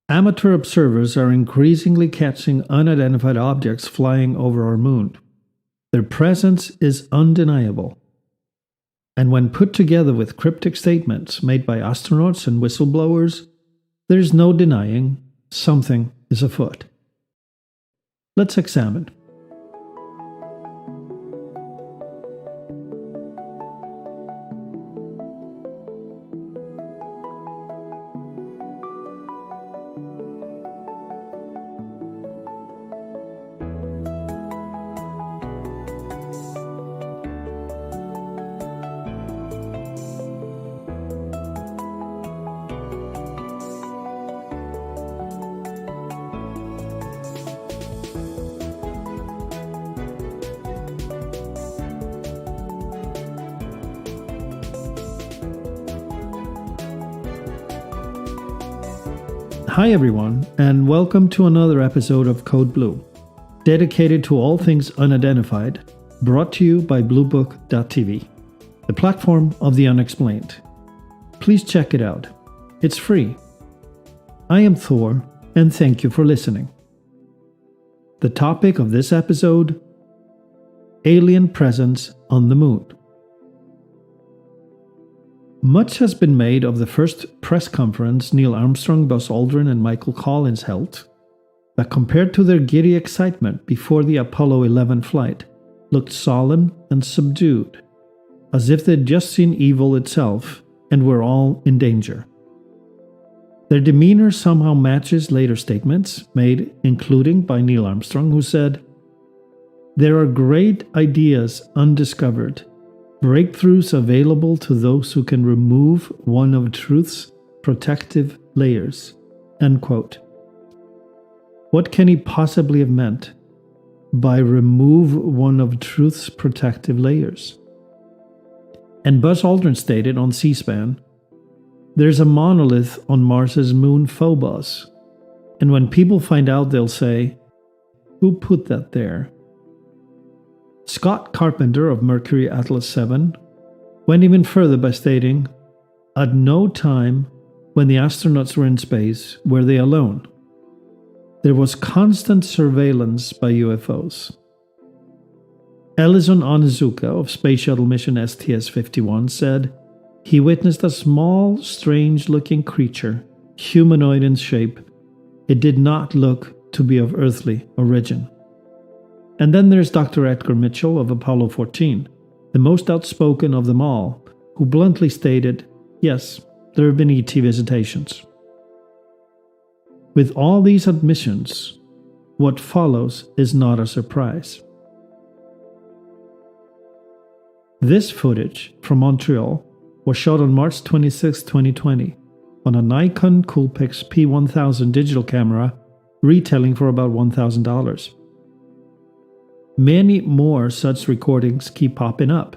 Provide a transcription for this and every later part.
Amateur observers are increasingly catching unidentified objects flying over our moon. Their presence is undeniable. And when put together with cryptic statements made by astronauts and whistleblowers, there's no denying something is afoot. Let's examine. Hi everyone, and welcome to another episode of Code Blue, dedicated to all things unidentified, brought to you by bluebook.tv, the platform of the unexplained. Please check it out. It's free. I am Thor, and thank you for listening. The topic of this episode: alien presence on the moon. Much has been made of the first press conference Neil Armstrong, Buzz Aldrin, and Michael Collins held, that compared to their giddy excitement before the Apollo 11 flight, looked solemn and subdued, as if they'd just seen evil itself and were all in danger. Their demeanor somehow matches later statements made, including by Neil Armstrong, who said, "There are great ideas undiscovered, breakthroughs available to those who can remove one of truth's protective layers." End quote. What can he possibly have meant by remove one of truth's protective layers? And Buzz Aldrin stated on C-SPAN, "There's a monolith on Mars's moon Phobos, and when people find out they'll say, 'Who put that there?'" Scott Carpenter of Mercury Atlas 7 went even further by stating, "At no time when the astronauts were in space were they alone. There was constant surveillance by UFOs." Ellison Onizuka of Space Shuttle Mission STS-51 said he witnessed a small, strange-looking creature, humanoid in shape. It did not look to be of earthly origin. And then there's Dr. Edgar Mitchell of Apollo 14, the most outspoken of them all, who bluntly stated, yes, there have been ET visitations. With all these admissions, what follows is not a surprise. This footage from Montreal was shot on March 26, 2020, on a Nikon Coolpix P1000 digital camera, retailing for about $1,000. Many more such recordings keep popping up.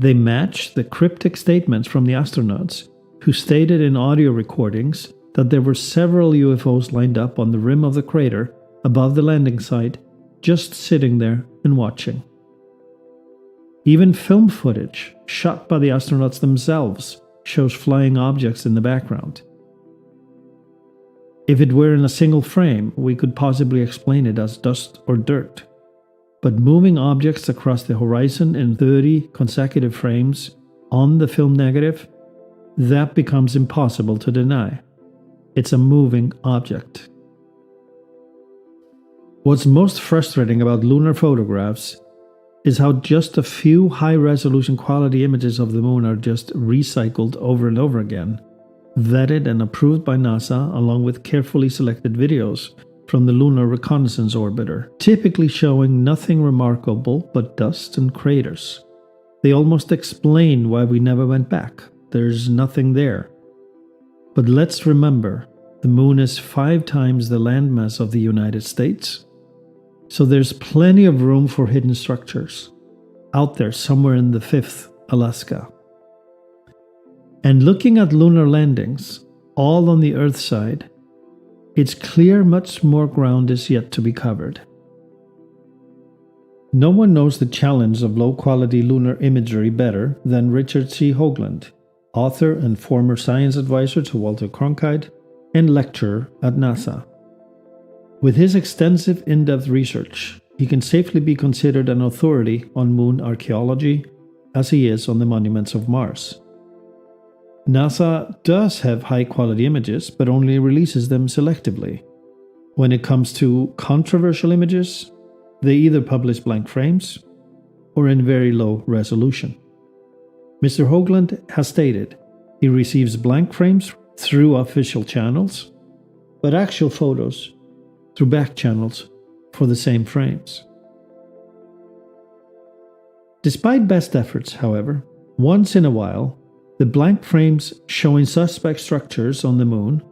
They match the cryptic statements from the astronauts, who stated in audio recordings that there were several UFOs lined up on the rim of the crater above the landing site, just sitting there and watching. Even film footage shot by the astronauts themselves shows flying objects in the background. If it were in a single frame, we could possibly explain it as dust or dirt. But moving objects across the horizon in 30 consecutive frames on the film negative, that becomes impossible to deny. It's a moving object. What's most frustrating about lunar photographs is how just a few high-resolution quality images of the moon are just recycled over and over again, vetted and approved by NASA along with carefully selected videos from the Lunar Reconnaissance Orbiter, typically showing nothing remarkable but dust and craters. They almost explain why we never went back. There's nothing there. But let's remember, the moon is 5 times the landmass of the United States, so there's plenty of room for hidden structures, out there somewhere in the 5th Alaska. And looking at lunar landings, all on the Earth side, it's clear much more ground is yet to be covered. No one knows the challenge of low-quality lunar imagery better than Richard C. Hoagland, author and former science advisor to Walter Cronkite, and lecturer at NASA. With his extensive in-depth research, he can safely be considered an authority on moon archaeology, as he is on the monuments of Mars. NASA does have high-quality images, but only releases them selectively. When it comes to controversial images, they either publish blank frames or in very low resolution. Mr. Hoagland has stated he receives blank frames through official channels, but actual photos through back channels for the same frames. Despite best efforts, however, once in a while, the blank frames showing suspect structures on the moon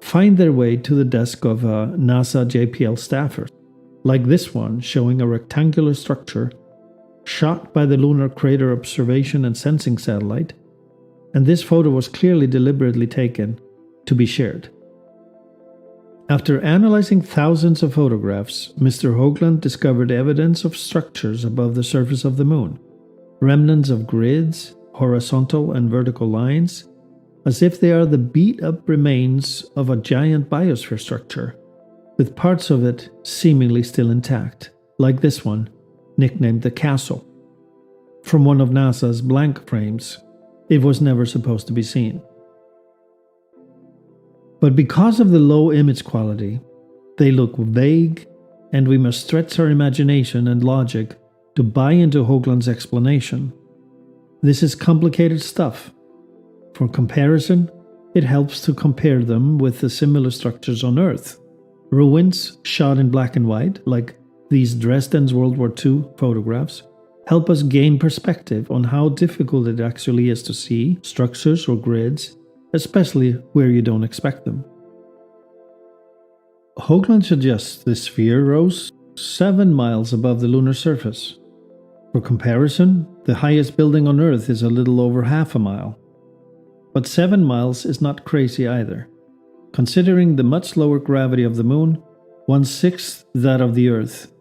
find their way to the desk of a NASA JPL staffer, like this one showing a rectangular structure shot by the Lunar Crater Observation and Sensing Satellite, and this photo was clearly deliberately taken to be shared. After analyzing thousands of photographs, Mr. Hoagland discovered evidence of structures above the surface of the moon, remnants of grids, horizontal and vertical lines, as if they are the beat-up remains of a giant biosphere structure, with parts of it seemingly still intact, like this one, nicknamed the Castle. From one of NASA's blank frames, it was never supposed to be seen. But because of the low image quality, they look vague, and we must stretch our imagination and logic to buy into Hoagland's explanation. This is complicated stuff. For comparison, it helps to compare them with the similar structures on Earth. Ruins shot in black and white, like these Dresden's World War II photographs, help us gain perspective on how difficult it actually is to see structures or grids, especially where you don't expect them. Hoagland suggests the sphere rose 7 miles above the lunar surface. For comparison, the highest building on Earth is a little over half a mile. But 7 miles is not crazy either. Considering the much lower gravity of the moon, 1/6 that of the Earth,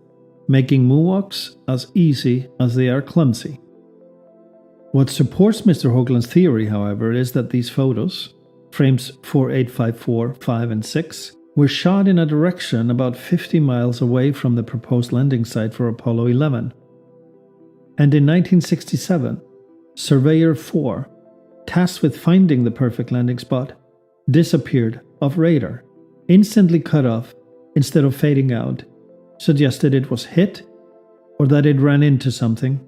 making moonwalks as easy as they are clumsy. What supports Mr. Hoagland's theory, however, is that these photos, frames 4, 8, 5, 4, 5, and 6, were shot in a direction about 50 miles away from the proposed landing site for Apollo 11. And in 1967, Surveyor 4, tasked with finding the perfect landing spot, disappeared off radar, instantly cut off instead of fading out, suggested it was hit or that it ran into something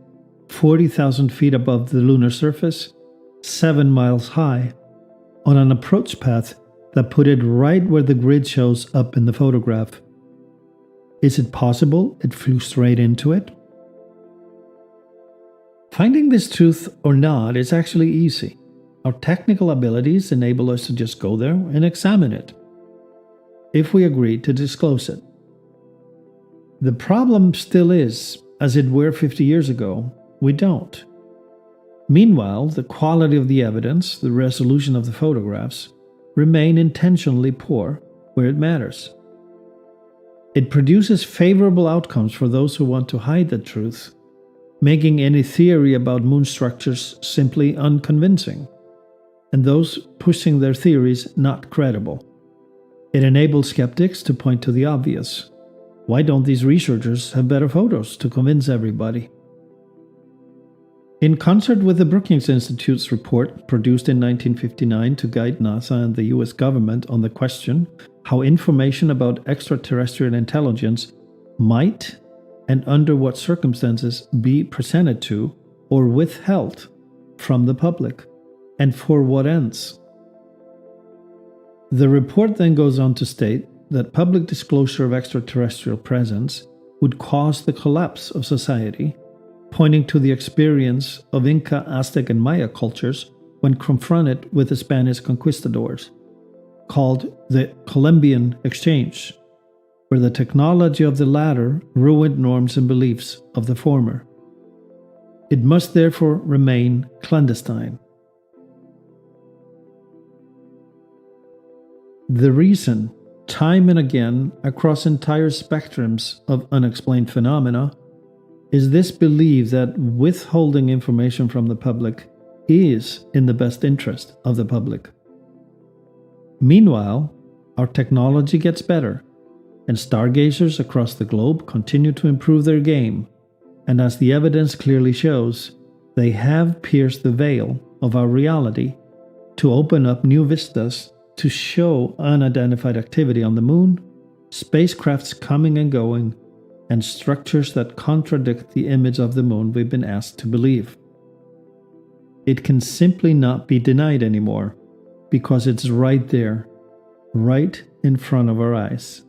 40,000 feet above the lunar surface, 7 miles high, on an approach path that put it right where the grid shows up in the photograph. Is it possible it flew straight into it? Finding this truth or not is actually easy. Our technical abilities enable us to just go there and examine it, if we agree to disclose it. The problem still is, as it were 50 years ago, we don't. Meanwhile, the quality of the evidence, the resolution of the photographs, remain intentionally poor where it matters. It produces favorable outcomes for those who want to hide the truth, making any theory about moon structures simply unconvincing, and those pushing their theories not credible. It enables skeptics to point to the obvious. Why don't these researchers have better photos to convince everybody? In concert with the Brookings Institute's report produced in 1959 to guide NASA and the US government on the question how information about extraterrestrial intelligence might and under what circumstances be presented to or withheld from the public, and for what ends. The report then goes on to state that public disclosure of extraterrestrial presence would cause the collapse of society, pointing to the experience of Inca, Aztec, and Maya cultures when confronted with the Spanish conquistadors, called the Columbian Exchange, where the technology of the latter ruined norms and beliefs of the former. It must therefore remain clandestine. The reason, time and again, across entire spectrums of unexplained phenomena, is this belief that withholding information from the public is in the best interest of the public. Meanwhile, our technology gets better, and stargazers across the globe continue to improve their game, and as the evidence clearly shows, they have pierced the veil of our reality to open up new vistas to show unidentified activity on the moon, spacecrafts coming and going, and structures that contradict the image of the moon we've been asked to believe. It can simply not be denied anymore, because it's right there, right in front of our eyes.